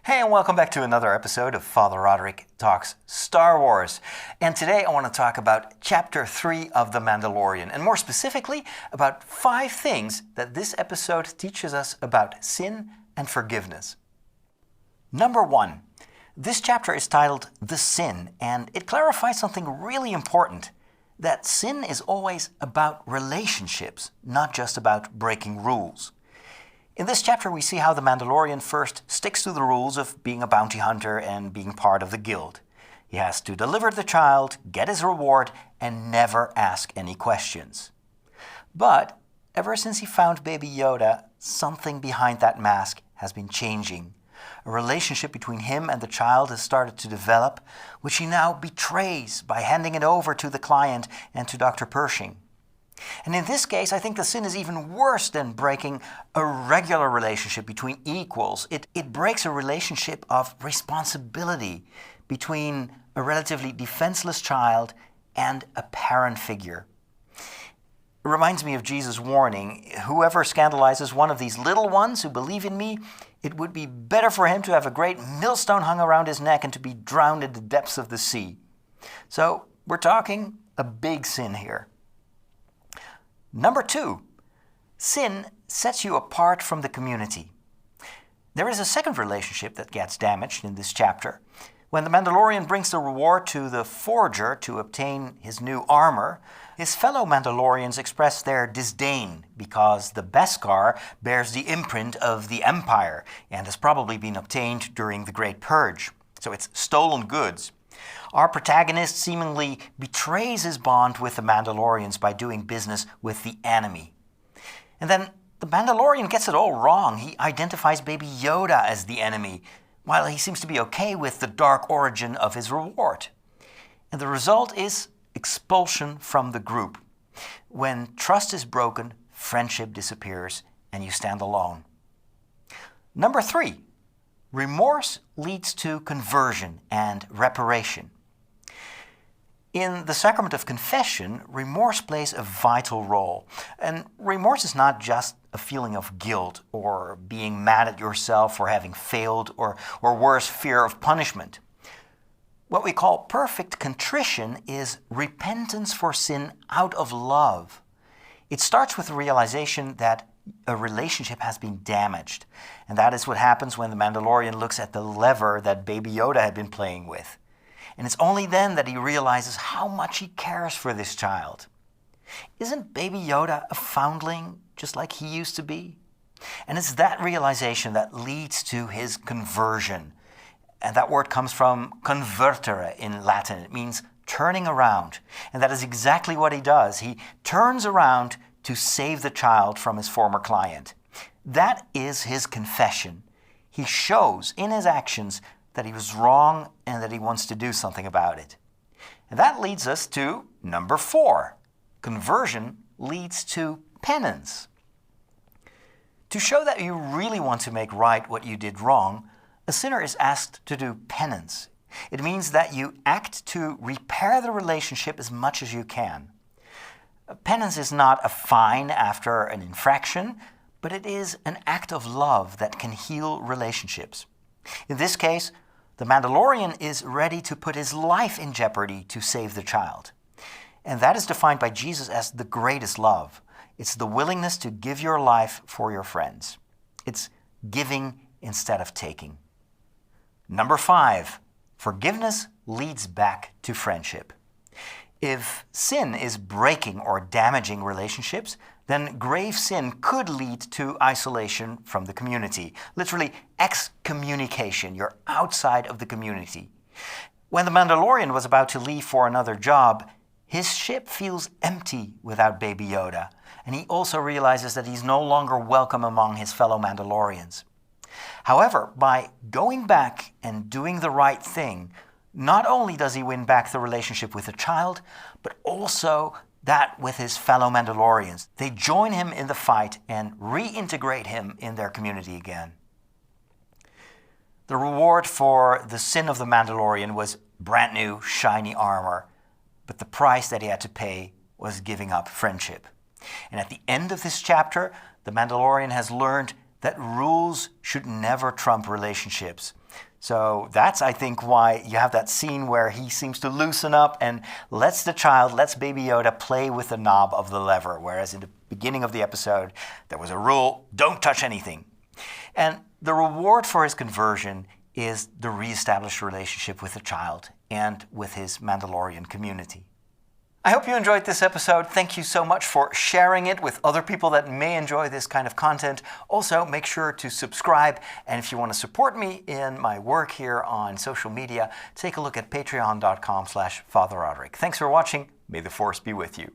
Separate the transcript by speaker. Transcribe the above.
Speaker 1: Hey, and welcome back to another episode of Father Roderick Talks Star Wars. And today I want to talk about Chapter 3 of The Mandalorian, and more specifically about 5 things that this episode teaches us about sin and forgiveness. Number 1. This chapter is titled The Sin, and it clarifies something really important, that sin is always about relationships, not just about breaking rules. In this chapter, we see how the Mandalorian first sticks to the rules of being a bounty hunter and being part of the guild. He has to deliver the child, get his reward, and never ask any questions. But ever since he found Baby Yoda, something behind that mask has been changing. A relationship between him and the child has started to develop, which he now betrays by handing it over to the client and to Dr. Pershing. And in this case, I think the sin is even worse than breaking a regular relationship between equals. It breaks a relationship of responsibility between a relatively defenseless child and a parent figure. It reminds me of Jesus' warning, whoever scandalizes one of these little ones who believe in me, it would be better for him to have a great millstone hung around his neck and to be drowned in the depths of the sea. So we're talking a big sin here. Number 2, sin sets you apart from the community. There is a second relationship that gets damaged in this chapter. When the Mandalorian brings the reward to the forger to obtain his new armor, his fellow Mandalorians express their disdain because the Beskar bears the imprint of the Empire and has probably been obtained during the Great Purge. So it's stolen goods. Our protagonist seemingly betrays his bond with the Mandalorians by doing business with the enemy. And then the Mandalorian gets it all wrong. He identifies Baby Yoda as the enemy, while he seems to be okay with the dark origin of his reward. And the result is expulsion from the group. When trust is broken, friendship disappears, and you stand alone. Number 3. Remorse leads to conversion and reparation. In the sacrament of confession, remorse plays a vital role. And remorse is not just a feeling of guilt or being mad at yourself for having failed or worse, fear of punishment. What we call perfect contrition is repentance for sin out of love. It starts with the realization that a relationship has been damaged. And that is what happens when the Mandalorian looks at the lever that Baby Yoda had been playing with. And it's only then that he realizes how much he cares for this child. Isn't Baby Yoda a foundling just like he used to be? And it's that realization that leads to his conversion. And that word comes from convertere in Latin. It means turning around. And that is exactly what he does. He turns around to save the child from his former client. That is his confession. He shows in his actions that he was wrong and that he wants to do something about it. And that leads us to number 4. Conversion leads to penance. To show that you really want to make right what you did wrong, a sinner is asked to do penance. It means that you act to repair the relationship as much as you can. Penance is not a fine after an infraction, but it is an act of love that can heal relationships. In this case, the Mandalorian is ready to put his life in jeopardy to save the child. And that is defined by Jesus as the greatest love. It's the willingness to give your life for your friends. It's giving instead of taking. Number 5, forgiveness leads back to friendship. If sin is breaking or damaging relationships, then grave sin could lead to isolation from the community. Literally, excommunication. You're outside of the community. When the Mandalorian was about to leave for another job, his ship feels empty without Baby Yoda. And he also realizes that he's no longer welcome among his fellow Mandalorians. However, by going back and doing the right thing, not only does he win back the relationship with the child, but also that with his fellow Mandalorians. They join him in the fight and reintegrate him in their community again. The reward for the sin of the Mandalorian was brand new, shiny armor, but the price that he had to pay was giving up friendship. And at the end of this chapter, the Mandalorian has learned that rules should never trump relationships. So that's, I think, why you have that scene where he seems to loosen up and lets Baby Yoda play with the knob of the lever, whereas in the beginning of the episode, there was a rule, don't touch anything. And the reward for his conversion is the reestablished relationship with the child and with his Mandalorian community. I hope you enjoyed this episode. Thank you so much for sharing it with other people that may enjoy this kind of content. Also, make sure to subscribe. And if you want to support me in my work here on social media, take a look at patreon.com/Father Roderick. Thanks for watching. May the Force be with you.